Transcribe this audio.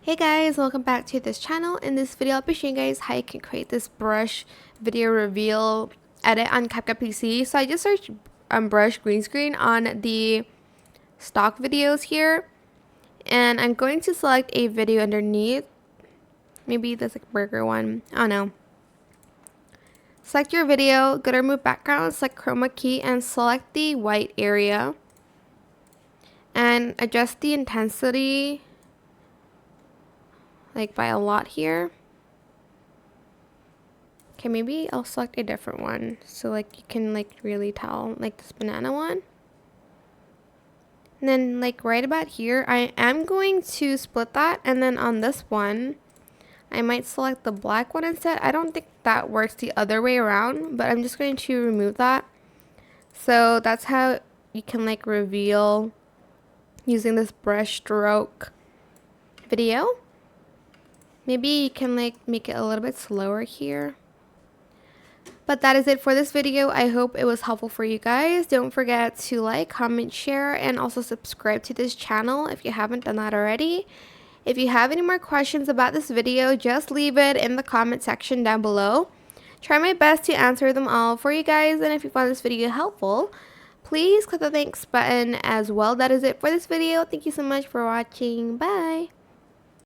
Hey guys, welcome back to this channel. In this video, I'll be showing you guys how you can create this brush video reveal edit on CapCut PC. So I just searched brush green screen on the stock videos here, and I'm going to select a video underneath. Maybe that's like a burger one. I don't know. Select your video, go to remove background, select chroma key, and select the white area. And adjust the intensity like by a lot here. Okay, maybe I'll select a different one so like you can like really tell, like this banana one. And then like right about here, I am going to split that, and then on this one I might select the black one instead. I don't think that works the other way around, but I'm just going to remove that. So that's how you can like reveal using this brush stroke video. Maybe you can like make it a little bit slower here. But that is it for this video. I hope it was helpful for you guys. Don't forget to like, comment, share, and also subscribe to this channel if you haven't done that already. If you have any more questions about this video, just leave it in the comment section down below. Try my best to answer them all for you guys. And if you found this video helpful, please click the thanks button as well. That is it for this video. Thank you so much for watching. Bye.